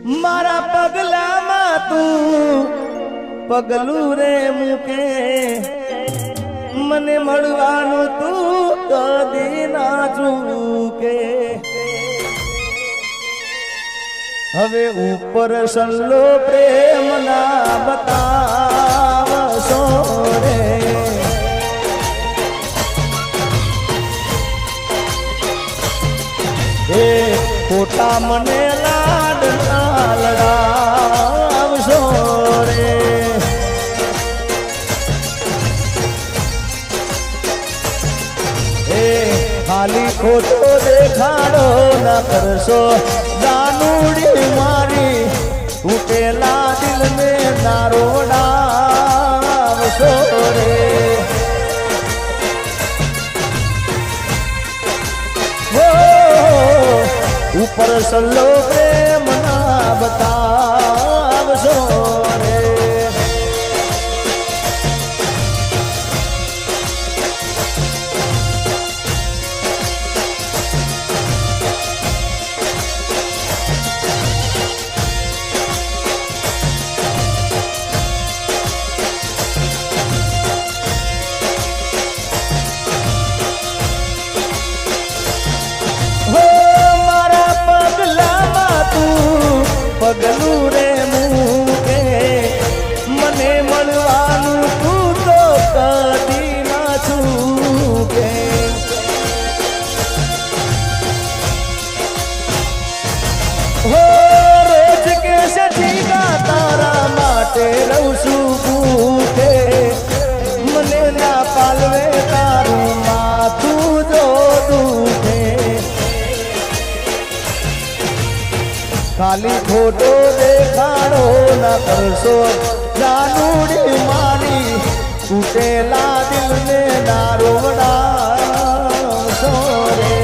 મારા પગલામાં તું પગલું રે મૂકે મને મળવાનું તું કદી ના ચૂકે હવે ઉપર સલ્લો પ્રેમ ના બતાવશો રે એ ખોટા મને લાડ ના લડાવશો રે એ ખાલી ખોટો દેખાડો ના કરશો જાનુડી મારી તૂટેલા દિલ ને ના રોડાવશો રે ઉપર સલ્લો પ્રેમ ના બતાવશો રે પગલું રે મૂકે મને મળવાનું તું તો કદી ના ચૂકે હો રોજ કે સજીગા તારા માટે રહું છું ભૂખે મને ના પાલવે તારું માથું જો દુખે ખાલી ખોટો દેખાડો ના કરશો જાનુડી મારી તૂટેલા દિલ ને ના રોવડાવશો રે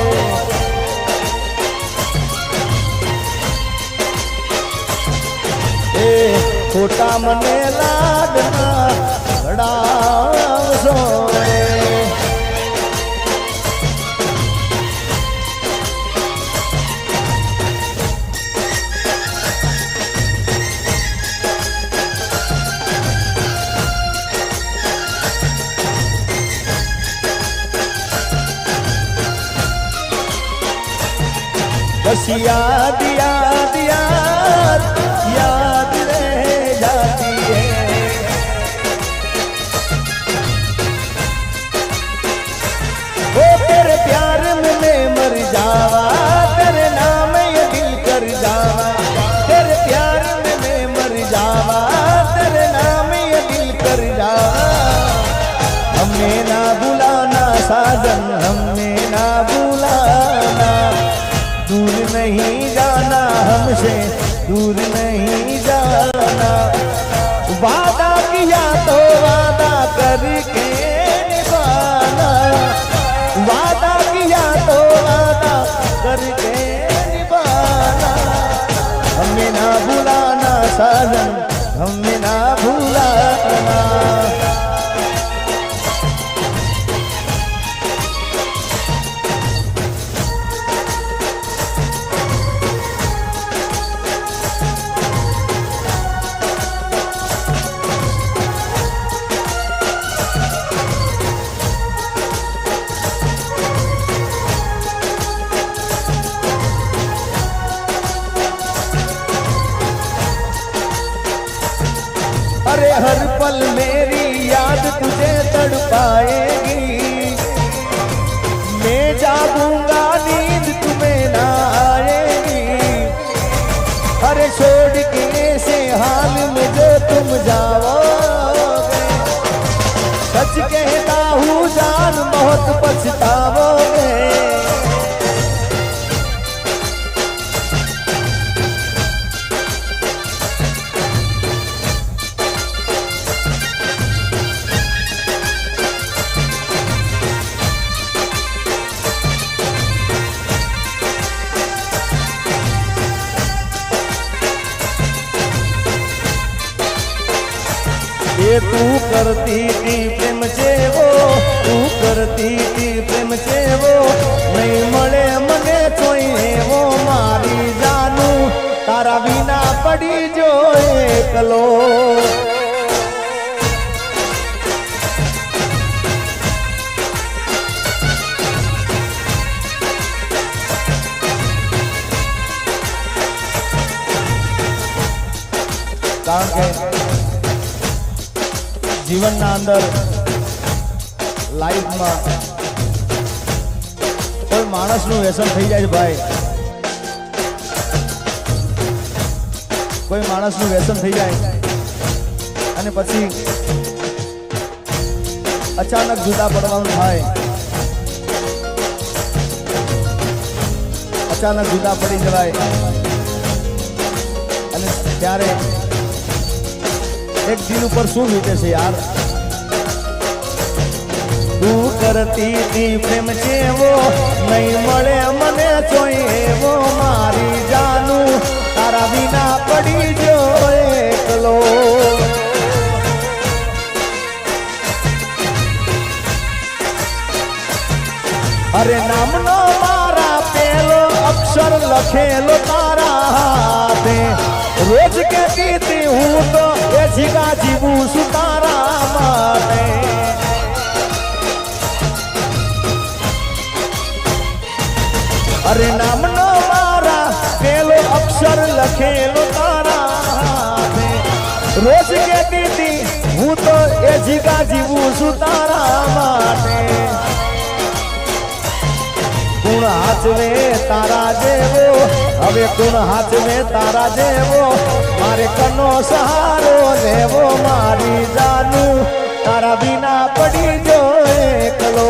એ ખોટા મને લાડ ના લડાવશો રે बस याद याद याद याद रह जाती है वो तेरे प्यार में मैं मर जावा तेरे नाम ये दिल कर जावा तेरे प्यार में मैं मर जावा तेरे नाम ये दिल कर जावा हमें ना बुलाना साजन हमें ना बुलाना दूर नहीं जाना हमसे दूर नहीं जाना वादा किया तो वादा करके निभाना वादा किया तो वादा करके निभाना हमें ना भुलाना साजन हमें ना भुलाना अरे हर पल मेरी याद तुझे तड़पाएगी मैं जागूंगा नींद तुम्हें ना आएगी अरे छोड़ के ऐसे हाल में जो तुम जाओगे सच कहता हूँ जान बहुत पछताओगे ये तू करती थी प्रेम से वो तू करती थी प्रेम से वो नहीं મળે મને કોઈ એવો મારી જાનું તારા વિના પડી જો એકલો કારણ કે જીવનના અંદર લાઈફમાં કોઈ માણસનું વ્યસન થઈ જાય છે ભાઈ, કોઈ માણસનું વ્યસન થઈ જાય અને પછી અચાનક જુદા પડવાનું થાય, અચાનક જુદા પડી જવાય અને ત્યારે એક દિલ ઉપર શું વીતે છે યાર। તું કરતી તી પ્રેમ જેવો નહીં મળે મને જોઈ એવો મારી જાનું તારા વિના પડી જો એકલો। અરે નામનો મારા પેલો અક્ષર લખેલો તારા હાથે રોજ કહેતી તી હું તો એ જીગા જીવું છું તારા માટે। અરે નામનો મારા પેલો અક્ષર લખેલો તારા હાથે રોજ કહેતી તી હું તો એ જીગા જીવું છું તારા માટે। કુણ હાચવે તારા જેવો હવે કુણ હાચવે તારા જેવો મારે કનો સહારો લેવો મારી જાનું તારા વિના પડી જો એકલો।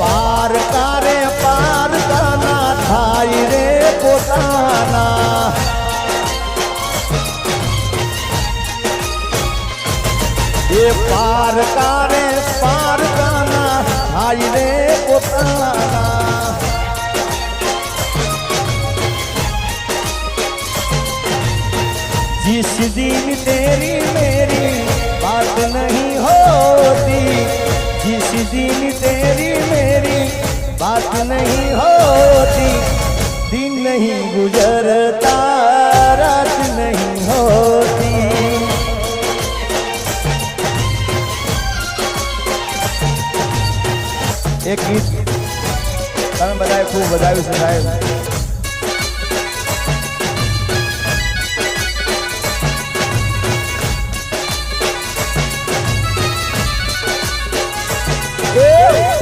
पार कारे पार काना थाई रे पोताना ये पार कारे पार काना थाई रे पोताना। जिस दिन तेरी मेरी बात नहीं होती जिस दिन तेरी मेरी बात नहीं होती दिन नहीं गुजरता रात नहीं होती। एक गीत તમે બધાએ ખૂબ બધાવ્યું છે સાહેબ।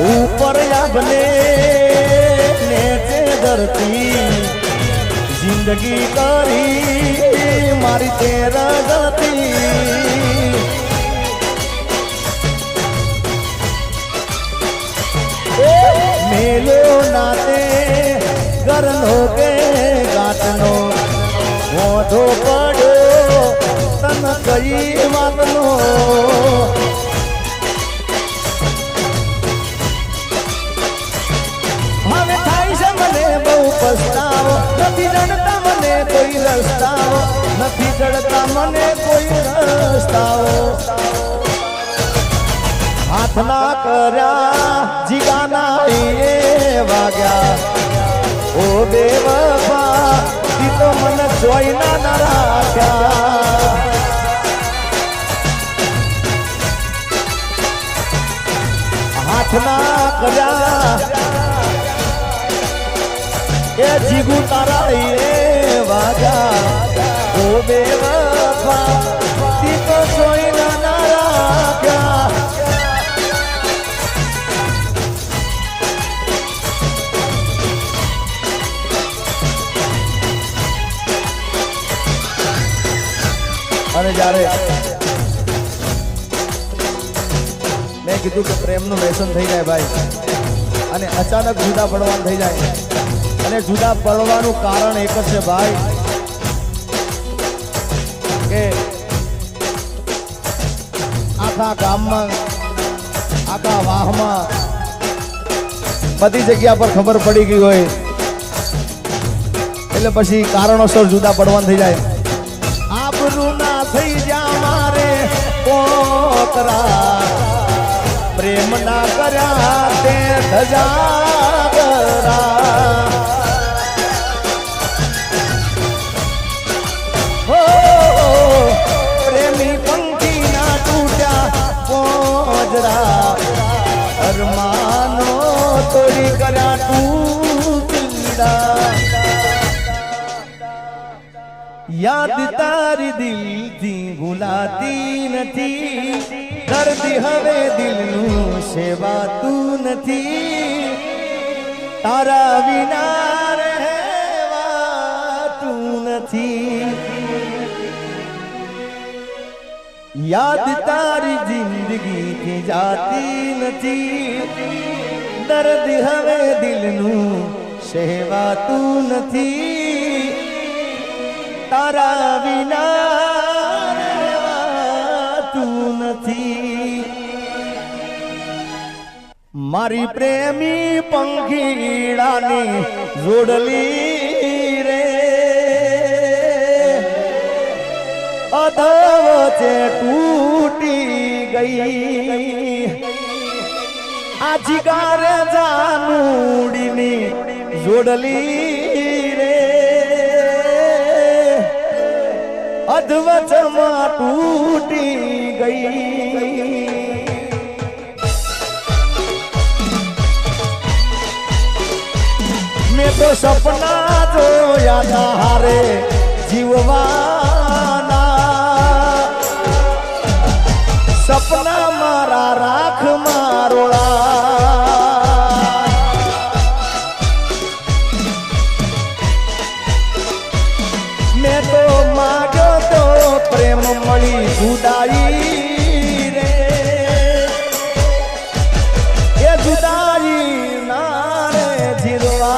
ऊपर या बने नीचे धरती जिंदगी करी मारी तेरा गति। मेलो नाते गरन हो गए गाटनो मोढो पड़ो तन कई वातनो। पछतावो નથી જડતા મને કોઈ રસ્તાઓ નથી જડતા મને કોઈ રસ્તાઓ। હાથ ના કર્યા જીગાના એ વાગ્યા ઓ બેવફા તી તો મને જોઈ ના રાખ્યા। હાથ ના કર્યા ये जीगू तारा ये वाजा ओ बेवफा ती तो कोई ना राख्या। अरे जारे મેં કીધું કે પ્રેમનું વ્યસન થઈ જાય ભાઈ અને અચાનક જુદા પડવાનું થઈ જાય અને જુદા પડવાનું કારણ એક જ છે ભાઈ કે આખા ગામમાં આખા વાહમાં બધી જગ્યા પર ખબર પડી ગઈ હોય એટલે પછી કારણોસર જુદા પડવાનું થઈ જાય આબરૂ ના થઈ જા મારે કોકરા પ્રેમ ના કર્યા તે ધજાગરા હો પ્રેમી પંખી ના તૂટ્યા પોજરા અરમાનો તોડી કર્યા તૂટડા યાદ તારી દિલથી ભૂલાતી નથી દર્દ હવે દિલનું સેવાતું નથી તારા વિના રહેવાતું નથી યાદ તારી જિંદગીથી જાતી નથી દર્દ હવે દિલનું સેવાતું નથી તારા વિના રહેવાતું નથી મારી પ્રેમી પંખીડાની જોડલી રે અધવચે તૂટી ગઈ આ જીગારે જાનુડીની જોડલી રે અધવચમાં તૂટી ગઈ મેં તો સપના જોયા તારે જીવવાના સપના મારા રાખ મારોળા મેં તો માગ્યો તો પ્રેમ મળી જુદાઈ રે એ જુદાઈ ના રે જીરવા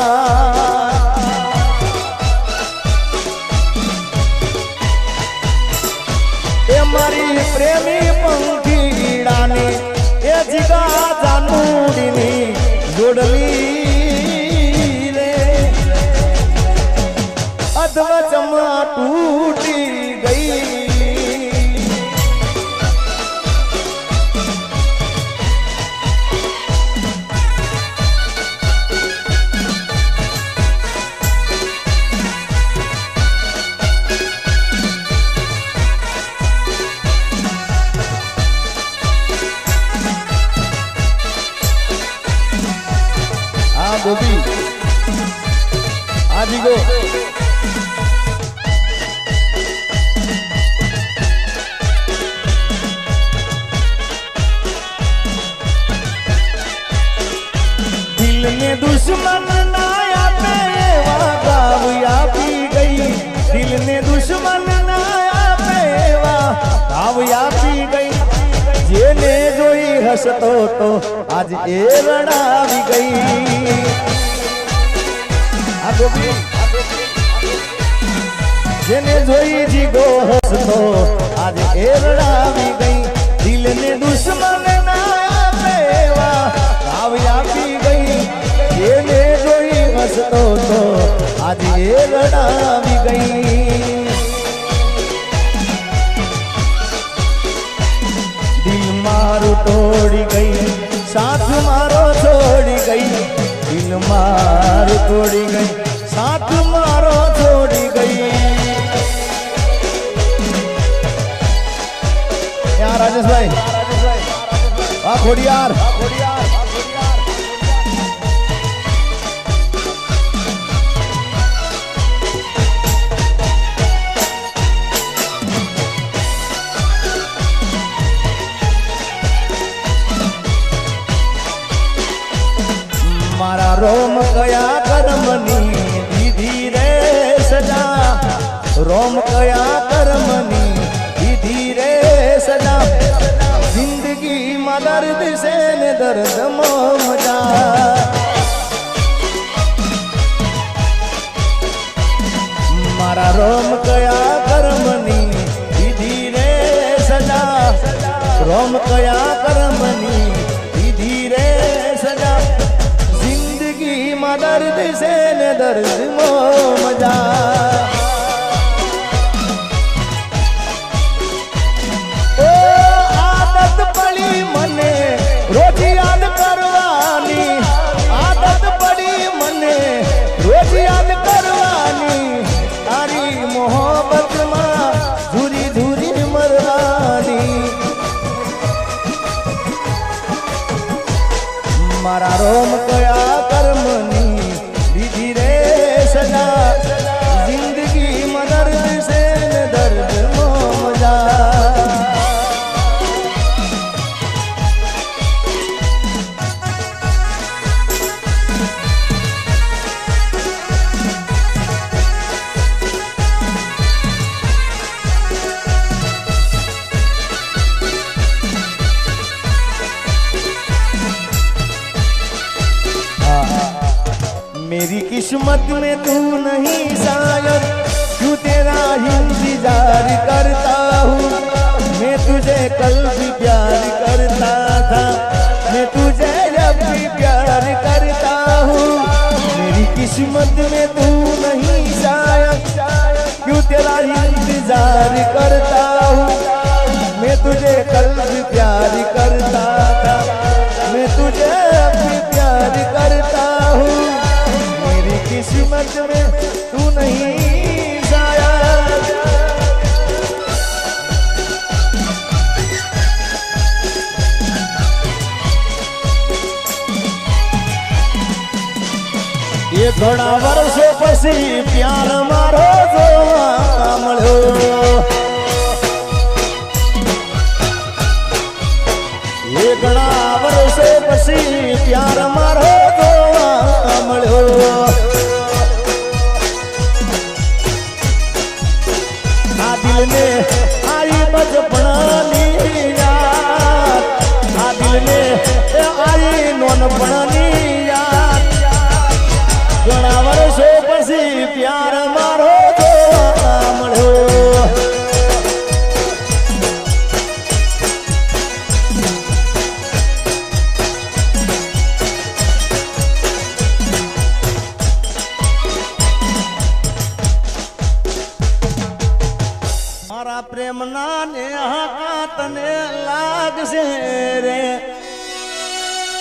એ મારી પ્રેમી પંખીડાની એ જીગા જાનુડીની જોડલી રે અધવચમાં તૂટી ગઈ ગોપી આજી ગો દિલ ને દુશ્મન ના આપે એવા ગાવ આપી ગઈ દિલ ને દુશ્મન ના આપે એવા ગાવ આપી ગઈ જેને જોઈ હસતો તો આજ એ રડાવી ગઈ આ ગોપી જેને જોઈ જીગો હસતો આજ એ રડાવી ગઈ દિલ ને દુશ્મન ના આપે એવા ગાવ આપી ગઈ જેને જોઈ હસતો તો આજ એ રડાવી ગઈ મારું તોડી ગઈ સાથ મારો છોડી ગઈ દિલ મારું તોડી ગઈ સાથ મારો છોડી ગઈ રાજેશભાઈ આ ખોડિયાર મારા રોમ કયા કર્મની દીધી રે સજા રોમ કયા કર્મની દીધી રે સજા જિંદગી માં દર્દ છે ને દર્દમાં મજા મારા રોમ કયા કર્મની દીધી રે સજા રોમ કયા કર્મની દીધી રે સજા જિંદગી માં દર્દ છે ને દર્દમાં મજા મારા રોમ કયા કર્મની દીધી રે સજા જિંદગી માં દર્દ છે ને દર્દમાં મજા मेरी किस्मत में तू नहीं शायद क्यों तेरा इंतजार करता हूँ मैं तुझे कल भी प्यार करता था मैं तुझे जब भी प्यार करता हूँ मेरी किस्मत में तू नहीं शायद क्यों तेरा इंतजार करता हूँ मैं तुझे कल भी प्यार करता था मैं तुझे अब भी प्यार करता हूँ किस्मत में तू नहीं शायद ये घણા વર્ષો પછી પ્યાર મારો જોવા મળ્યો ये ઘણા વર્ષો પછી પ્યાર મારો જોવા મળ્યો दिल ने आई बचपनानी याद आ दिल ने आई नोनपणानी याद घણા વર્ષો પછી પ્યાર મારો જોવા મળ્યો પ્રેમના નેહા તને લાગશે રે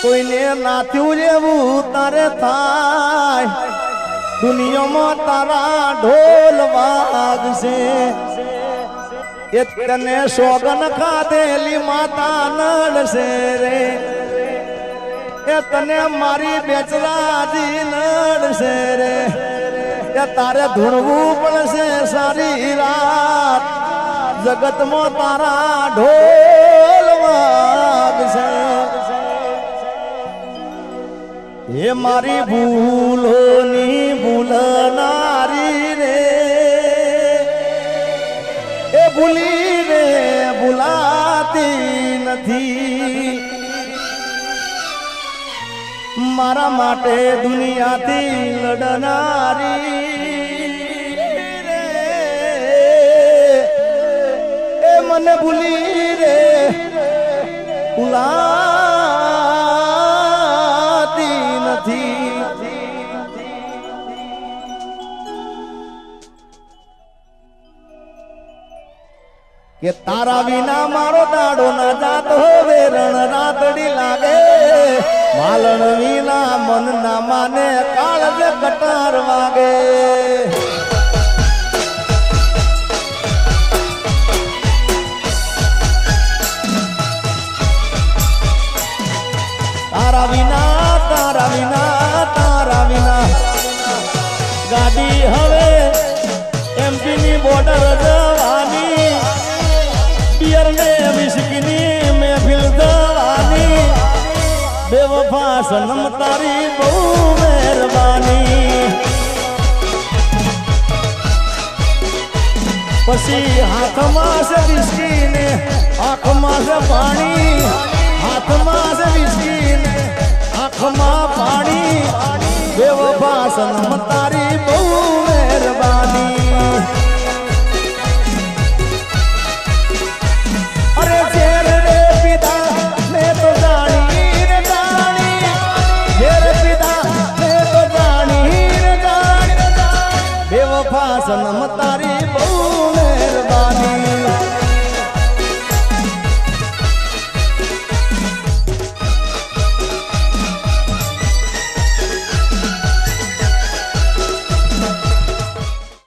કોઈને નાથ્યું જેવું તારે થાય દુનિયામાં તારા ઢોલ વાગશે એ તને સોગન ખાધેલી માતા નડશે રે એ તને મારી બેચરાજી નડશે રે એ તારે ધૂણવું પડશે સારી રાત जगत में तारा ढोल वागसे ये मारी भूलोनी भूलनारी रे ए भूली रे भूलाती नथी मारा माटे दुनिया थी लड़नारी મને ભૂલી રે ભૂલાતી નથી કે તારા વિના મારો દાડો ના જાત હોવે રણ રાતડી લાગે માલણ વિના મન ના માને કાળ જે કટાર વાગે तारा विना गाड़ी हवे एमपी नी बॉर्डर जवानी बियर ने विस्की नी महफिल जवानी बेवफा सनम तारी बहु मेहरबानी पसी हाथ में से विस्की ने आँख में से पानी हाथ જન્મ તારા